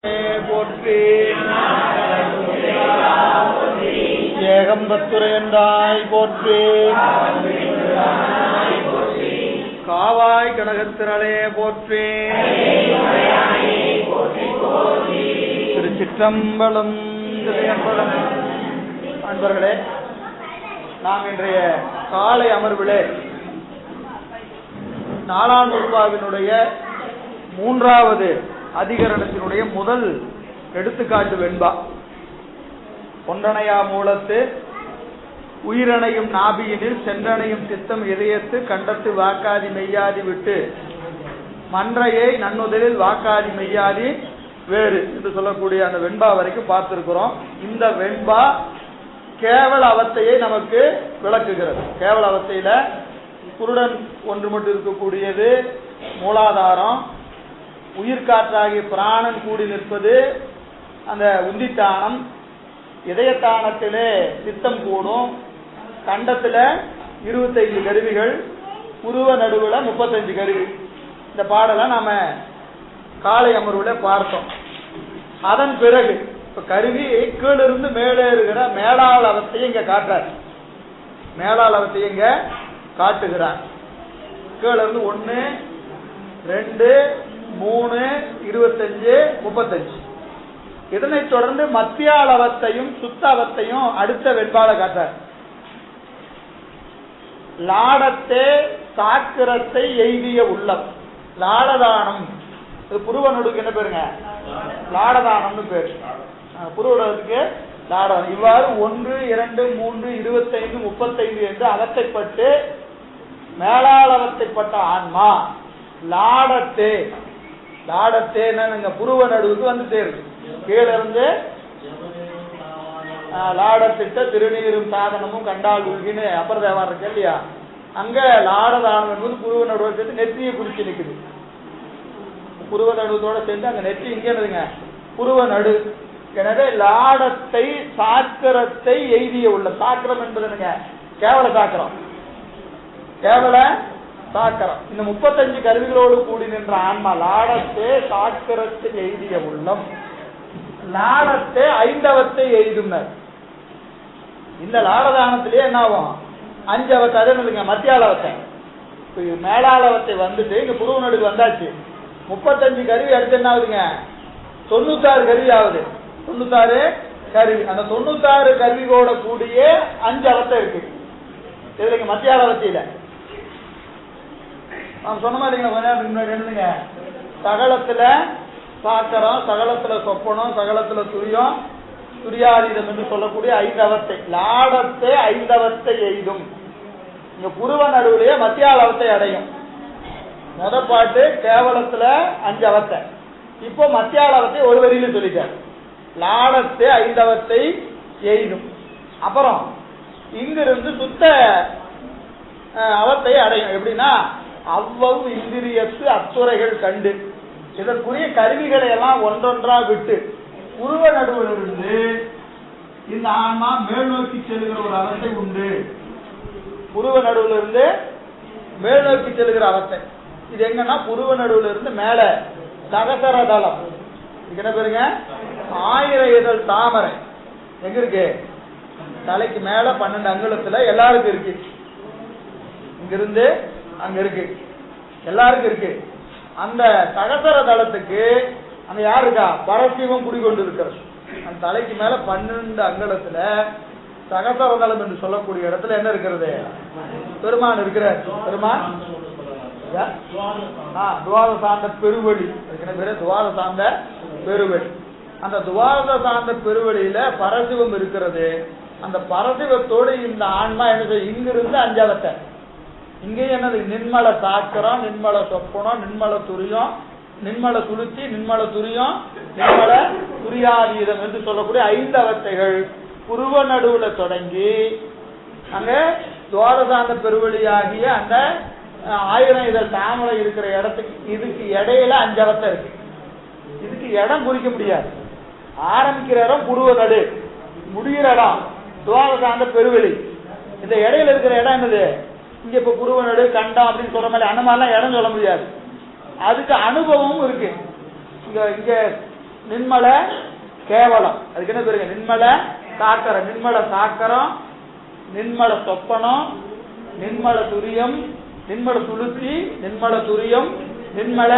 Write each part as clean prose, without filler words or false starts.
போற்றி ஏகம்பத்துரையந்தாய் போற்றி காவாய் கனகத்திரளே போற்றி திருச்சிற்றம்பலம். அன்பர்களே, நாம் இன்றைய காலை அமர்விலே நாலாம் நூற்பாவினுடைய மூன்றாவது அதிகரணத்தினுடைய முதல் எடுத்துக்காட்டு வெண்பா. ஒன்றனையா மூலத்து உயிரணையும் நாபியினில் சென்றனையும் சித்தம் இதயத்து கண்டத்து வாக்காதி மெய்யாதி விட்டு மன்றையை நன்னுதலில் வாக்காதி மெய்யாதி வேறு என்று சொல்லக்கூடிய அந்த வெண்பா வரைக்கும் பார்த்திருக்கிறோம். இந்த வெண்பா கேவல அவத்தையை நமக்கு விளக்குகிறது. கேவல அவத்தையில குருடன் ஒன்று மட்டும் இருக்கக்கூடியது மூலாதாரம், உயிர்காற்றாகிய பிராணன் கூடி நிற்பது அந்த உந்தித்தானம், இதயத்தானத்திலே சித்தம் கூடும், கண்டத்துல 25 கருவிகள், புருவ நடுவுல 35 கருவி. இந்த பாடலை நாம காலை அமர்வுல பார்த்தோம். அதன் பிறகு இப்ப கருவி கீழிருந்து மேலே இருக்கிற மேலாள் அவத்தையை இங்க காட்டுறார். மேலாள் அவத்தையை இங்க காட்டுகிறார். கீழிருந்து 1, 2, 3, 25, 35. இதனைத் தொடர்ந்து மத்தியால் அவத்தையும் சுத்த அவத்தையும் அடுத்த வெண்பால காட்டார். லாடத்தே சாக்கிரத்தை எய்திய உள்ளம், லாடதானம். புருவ நடுவுக்கு என்ன பேருங்க? லாடதானம்னு பேரு. புருவனுக்கு லாடதானம். இவ்வாறு 1, 2, 3, 25, 35 என்று அவத்தைப்பட்டு மேலாள் அவத்தைப்பட்ட ஆன்மா லாடத்தே, லாடத்தே புருவ நடுவுக்கு வந்து சேருது. கீழே இருந்து லாடத்திட்ட திருநீரும் சாதனமும் கண்டால் உருகின்னு அப்புறம் தேவாரம் இருக்கு இல்லையா, அங்க லாடதானம் என்பது புருவ நடுவை சேர்த்து நெற்றியை குறிச்சு நிற்குது. புருவ நடுவத்தோட சேர்ந்து அங்க நெற்றி இங்க என்னதுங்க? புருவ நடு. எனவே லாடத்தை சாக்கரத்தை எய்திய உள்ள, சாக்கரம் என்பது என்னங்க? கேவல சாக்கரம், கேவல சாக்கரம். இந்த 35 கருவிகளோடு கூடி நின்ற ஆன்மா லாடத்தை சாக்கரத்தை எய்திய உள்ளம், லாடத்தை ஐந்தவத்தை எய்தும். இந்த லாடதானத்திலேயே என்ன ஆகும்? 5 அவத்தை. அதே இல்லைங்க மத்தியால அவத்தை. மேலாளவத்தை வந்துட்டு இங்க புருவ நடுக்கு வந்தாச்சு. 35 கருவி அடுத்து என்ன ஆகுதுங்க? 96 கருவி ஆகுது. 96 கருவி. அந்த 96 கருவிகளோட கூடிய 5 அவத்தை இருக்கு. இதுல மத்தியால அவத்தையில நான் சொன்ன மாதிரி என்னதுங்க? சகலத்துல சாக்கரம், சகலத்துல சொப்பனம், சகலத்துல துரியம், துரியாதீதம் என்று சொல்லக்கூடிய 5 அவத்தை. லாடத்தை 5 அவத்தை எய்தும். இங்க புருவ நடுவுலயே மத்தியால அவத்தை அடையும். முத பாட்டு கேவலத்துல 5 அவத்தை. இப்போ மத்தியால அவத்தை ஒரு வரியில சொல்லிட்டார். லாடத்தை 5 அவத்தை எய்தும். அப்புறம் இங்கிருந்து சுத்த அவத்தை அடையும். எப்படின்னா, அவ்வளவு இந்திரியத்து அத்துறைகள் கண்டு, இதற்குரிய கருவிகளை எல்லாம் ஒன்றொன்றா விட்டு புருவ நடுவிலிருந்து இந்த ஆன்மா மேல் நோக்கி செல்கிற ஒரு அவத்தை உண்டு. புருவ நடுவிலிருந்து மேல் நோக்கி செல்கிற அவத்தை. இது எங்கன்னா புருவ நடுவுல இருந்து மேல சகசர தளம். என்ன பேருங்க? 1000 இதழ் தாமரை எங்க இருக்கு? தலைக்கு மேல 12 அங்குலத்துல எல்லாருக்கும் இருக்கு. இங்கிருந்து அங்க இருக்கு, எல்லாருக்கும் இருக்கு. அந்த சகசர தளத்துக்கு அந்த யாரு இருக்கா? பரசிவம் குடிகொண்டு இருக்கிறது. அந்த தலைக்கு மேல 12 அங்குலத்துல சகசர தளம் என்று சொல்லக்கூடிய இடத்துல என்ன இருக்கிறது? பெருமான் இருக்கிறார். பெருமான் துவார சார்ந்த பெருவழி. துவார சார்ந்த பெருவழி. அந்த துவார சார்ந்த பெருவழியில பரசிவம் இருக்கிறது. அந்த பரசிவத்தோடு இந்த ஆன்மா என்ன? இங்கிருந்து 5 அவத்தை. இங்கே என்னது? நின்மல சாக்கரம், நின்மல சொப்பனம், நின்மல துரியம், நின்மல சுளுத்தி, நின்மல துரியம், நின்மல துரியாதீதம் என்று சொல்லக்கூடிய 5 அவத்தைகள் புருவ நடுவுல தொடங்கி அங்க துவாரசாந்த பெருவழியாகிய அந்த 1000 இதழ் தாமரை இருக்கிற இடத்துக்கு இதுக்கு இடையில 5 அவத்தை இருக்கு. இதுக்கு இடம் குறிக்க முடியாது. ஆரம்பிக்கிற இடம் புருவ நடு, முடிகிற இடம் துவாரசாந்த பெருவெளி. இந்த இடையில இருக்கிற இடம் என்னது? இங்க இப்ப புருவ நடு, கண்டம் அப்படின்னு சொல்ற மாதிரி அந்த மாதிரிலாம் இடம் சொல்ல முடியாது. அதுக்கு அனுபவமும் இருக்கு. இங்க நின்மல கேவலம். அதுக்கு என்ன பேருங்க? நின்மல சாக்கரம். நின்மல சாக்கரம், நின்மல சொப்பனம், நின்மல துரியம், நின்மல துளுத்தி, நின்மல துரியம், நின்மல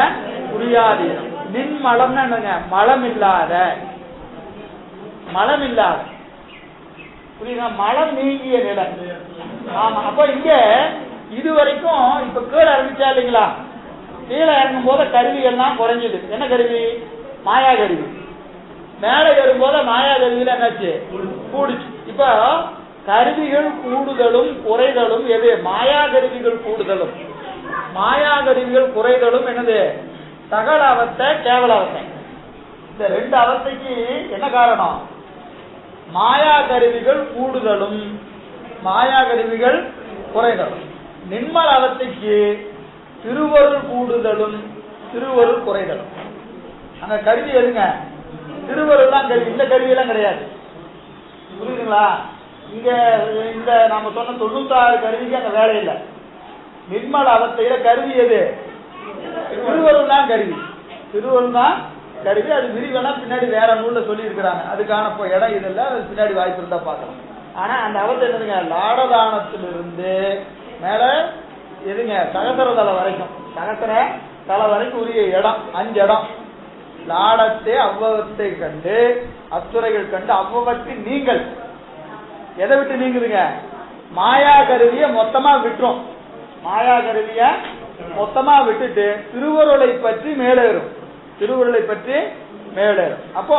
துரியாதீனம். நின்மலம்னா என்னங்க? மலம் இல்லாத. மலம் இல்லாத, புரியுதா? மலம் நீங்கிய நிலை. ஆமா. அப்ப இங்க இதுவரைக்கும் இப்ப கீழே இறங்கிச்சா இல்லைங்களா? கீழே இறங்கும் போது கருவிகள்லாம் குறைஞ்சது. என்ன கருவி? மாயா கருவி. மேலே ஏறும்போது மாயா கருவியில என்னாச்சு? கூடுச்சு. இப்ப கருவிகள் கூடுதலும் குறைதலும் எது? மாயா கருவிகள் கூடுதலும் மாயா கருவிகள் குறைதலும் என்னது? சகல அவஸ்தை, கேவல அவஸ்தை. இந்த ரெண்டு அவஸ்தைக்கு என்ன காரணம்? மாயா கருவிகள் கூடுதலும் மாயா கருவிகள் குறைதலும். நின்மல அவஸ்தைக்கு திருவருள் கூடுதலும் திருவருள் குறைதலும். அங்க கருவி எதுங்க? திருவருள் தான் கருவி. இந்த கருவியெல்லாம் கிடையாது. புரியுதுங்களா? இங்க இந்த நாம சொன்ன 96 கருவிக்கு அங்க வேலை இல்லை. நிர்மல அவஸ்தையில கருவி எது? திருவருள் தான் கருவி. திருவருள் தான் கருவி. அது விரிவெல்லாம் பின்னாடி வேற நூல்ல சொல்லி இருக்கிறாங்க. அதுக்கான இடம் இது இல்லை. அது பின்னாடி வாய்ப்பு இருந்தா பார்க்கலாம். ஆனா அந்த அவஸ்தை என்னதுங்க? லாடதானத்திலிருந்து மேல எதுங்க? சகசர தலை வரைக்கும். சகசர தலை வரைக்கும் உரிய இடம் 5 இடம். லாடத்தை அவ்வவத்தை கண்டு அத்துறைகள் கண்டு அவ்வவற்றின் நீங்கள் எதை விட்டு நீங்குதுங்க? மாயா கருவிய மொத்தமா விட்டுரும். மாயா கருவிய மொத்தமா விட்டுட்டு திருவருளை பற்றி மேலேறும். திருவருளை பற்றி மேலேறும். அப்போ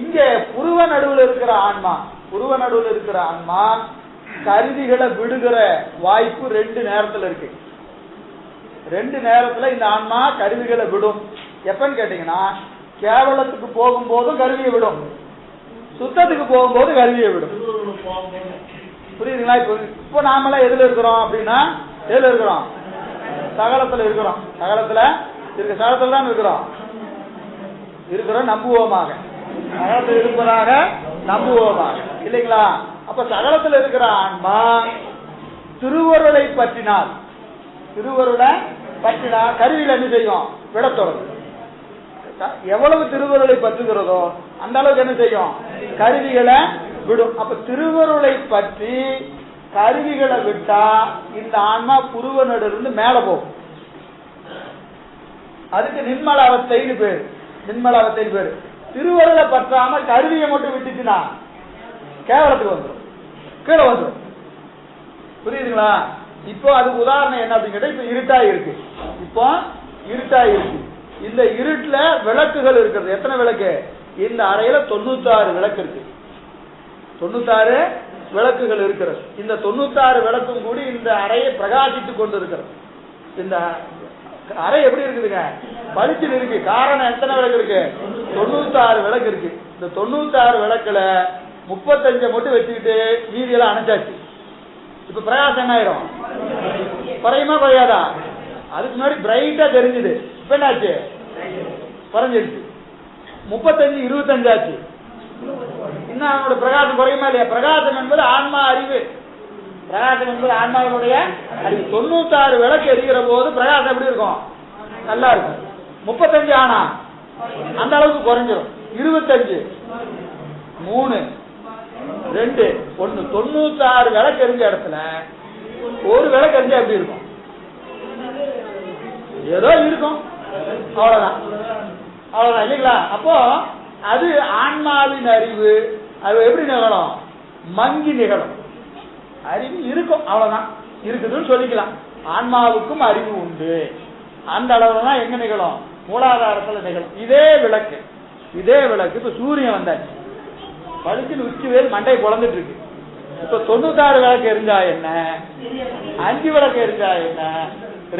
இங்க புருவ நடுவில் இருக்கிற ஆன்மா, புருவ நடுவில் இருக்கிற ஆன்மா கருவிகளை விடுகிற வாய்ப்பு 2 நேரத்துல இருக்கு. 2 நேரத்துல இந்த ஆன்மா கருவிகளை விடும். எப்பன்னு கேட்டீங்கன்னா, கேவலத்துக்கு போகும்போதும் கருவியை விடும், சுத்தத்துக்கு போகும்போது கருவியை விடும். புரியுதுங்களா? இப்போ நாமெல்லாம் எதுல இருக்கிறோம் அப்படின்னா, எதுல இருக்கிறோம்? சகலத்துல இருக்கிறோம். சகலத்துல இருக்க சகலத்துல தான் இருக்கிறோம். நம்புவோமாக. சகலத்தில் இருப்பதாக நம்புவோமாக, இல்லைங்களா? அப்ப சகலத்தில் இருக்கிற ஆன்மா திருவருளை பற்றினால், திருவருளை பற்றினால் கருவியில் என்ன செய்யும்? விட தொடங்கும். எவ்வளவு திருவருளை பற்றுகிறதோ அந்த அளவுக்கு என்ன செய்யும்? கருவிகளை விடும். அப்ப திருவருளை பற்றி கருவிகளை விட்டா இந்த ஆன்மா புருவ நடுவிலிருந்து மேல போகும். அதுக்கு நின்மல அவஸ்தைன்னு பேரு. நின்மல அவஸ்தைன்னு பேரு. திருவருளை பற்றாம கருவியை மட்டும் விட்டுச்சுன்னா கேவலத்துக்கு வந்துடும், கீழே வந்துடும். புரியுதுங்களா? இப்போ அதுக்கு உதாரணம் என்ன அப்படின்னு கேட்டா, இப்ப இருட்டா இருக்கு. இப்போ இருட்டா இருக்கு. இந்த இருட்டுல விளக்குகள் இருக்கிறது. எத்தனை விளக்கு? இந்த அறையில 96 விளக்கு இருக்கு. 96 விளக்குகள் இருக்கிறது. இந்த 96 விளக்கும் கூடி இந்த அறையை பிரகாசித்துக் கொண்டு இருக்கிறது. இந்த அறை எப்படி இருக்குதுங்க? பளிச்சுன்னு இருக்கு. காரணம் எத்தனை விளக்கு இருக்கு? 96 விளக்கு இருக்கு. இந்த 96 விளக்குல 35 மட்டும் வச்சுக்கிட்டு மீதியெல்லாம் அணைச்சாச்சு. இப்ப பிரகாசம் என்ன ஆயிரும்? குறையுமா குறையாதா? அதுக்கு முன்னாடி பிரைட்டா தெரிஞ்சுது. இப்ப என்னாச்சு? குறைஞ்சிருச்சு. 35 25 ஆச்சு. இன்னும் அவனோட பிரகாசம் குறையுமா இல்லையா? பிரகாசம் என்பது ஆன்மா அறிவு. பிரகாசம் என்பது ஆன்மாவினுடைய அறிவு. 96 விளக்கு எரிகிற போது பிரகாசம் எப்படி இருக்கும்? நல்லா இருக்கும். 35 ஆனா அந்த அளவுக்கு குறைஞ்சிடும். 25 3 2 1 96 விளக்கு எரிஞ்ச இடத்துல ஒரு விளக்கு எரிஞ்சா எப்படி இருக்கும்? ஏதோ இருக்கும், அவ்வளவுதான். அவ்வளவுதான், இல்லைங்களா? அப்போ அது ஆன்மாவின் அறிவு. அது எப்படி நிகழும்? மங்கி நிகழும். அறிவு இருக்கும், அவ்வளவுதான். இருக்குதுன்னு சொல்லிக்கலாம். ஆன்மாவுக்கும் அறிவு உண்டு. அந்த அளவுல தான் எங்க நிகழும்? மூலாதாரத்துல நிகழும். இதே விளக்கு இப்ப சூரியன் வந்தாச்சு, பளிச்சுன்னு உச்சி வேல் மண்டை குழந்துட்டு இருக்கு. இப்ப 96 விளக்கு எரிஞ்சா என்ன, 5 விளக்கு எரிஞ்சா என்ன,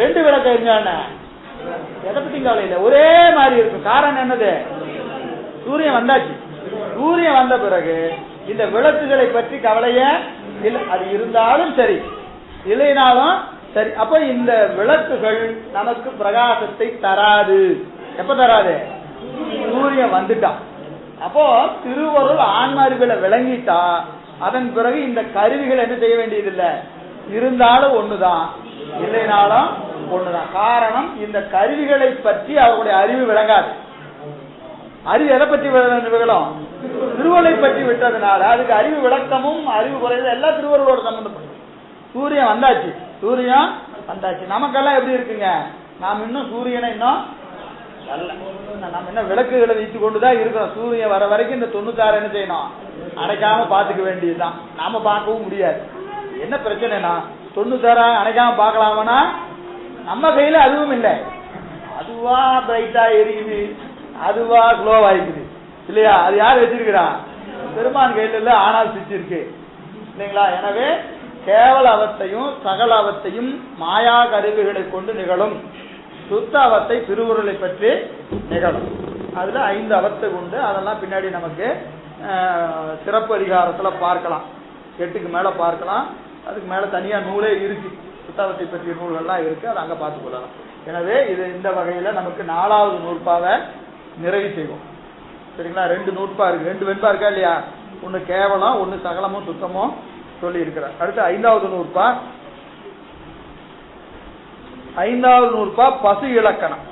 2 விளக்கு எரிஞ்சா என்ன, எதை பத்தியும் கவலை இல்லை, ஒரே மாதிரி இருக்கும். காரணம் என்னது? சூரியன் வந்தாச்சு. சூரியன் வந்த பிறகு இந்த விளக்குகளை பற்றி கவலையே இல்லை. அது இருந்தாலும் சரி, இல்லைனாலும் சரி. அப்ப இந்த விளக்குகள் நமக்கு பிரகாசத்தை தராது. எப்ப தராது? சூரியன் வந்துட்டான். அப்போ திருவருள் ஆன்மார்களை விளங்கிட்டா அதன் பிறகு இந்த கருவிகள் என்ன செய்ய வேண்டியதில்லை. இருந்தாலும் ஒண்ணுதான், இல்லைனாலும் ஒண்ணுதான். காரணம், இந்த கருவிகளை பற்றி அவருடைய அறிவு விளங்காது. அறிவு எதை பற்றி விகலம்? திருவருளை பற்றி விட்டதுனால அதுக்கு அறிவு விளக்கமும் அறிவு குறைவு எல்லாம் திருவருளோட சம்பந்தப்படும். சூரியன் வந்தாச்சு, சூரியன் வந்தாச்சு. நமக்கெல்லாம் எப்படி இருக்குங்க? நாம் இன்னும் சூரியனை இன்னும் நம்ம என்ன விளக்குகளை வைத்து கொண்டுதான் இருக்கிறோம். சூரியன் வர வரைக்கும் இந்த 96 என்ன செய்யணும்? அணைக்காம பாத்துக்க வேண்டியதுதான். நாம பார்க்கவும் முடியாது. என்ன பிரச்சனைனா 96 அணைக்காம பார்க்கலாமனா நம்ம கையில அதுவும் இல்லை. அதுவா பிரைட்டா எரிக்குது, அதுவா ஸ்லோவா இருக்குது இல்லையா? அது யார் வச்சிருக்கிறா? பெருமான் கையில இல்ல, ஆனால் சுவிட்ச் இருக்கு இல்லைங்களா? எனவே கேவல அவத்தையும் சகல அவத்தையும் மாயா கருவிகளை கொண்டு நிகழும். சுத்த அவத்தை திருவுருளை பற்றி நிகழும். அதுல 5 அவத்தை உண்டு. அதெல்லாம் பின்னாடி நமக்கு சிறப்பு அதிகாரத்துல பார்க்கலாம். 8க்கு மேல பார்க்கலாம். அதுக்கு மேல தனியா நூலே இருக்கு, சுத்தாவத்தை பற்றிய நூல்கள்லாம் இருக்கு, அதை அங்க பார்த்துக் கொள்ளலாம். எனவே இது இந்த வகையில நமக்கு 4வது நூற்பாவை நிறைவு செய்வோம். சரிங்களா? 2 நூற்பா இருக்கு, 2 வெண்பா இருக்கா இல்லையா? ஒன்னு கேவலம், ஒன்னு சகலமும் சுத்தமும் சொல்லி இருக்கிறார். அடுத்து 5வது நூற்பா. 5வது நூற்பா பசு இலக்கணம்.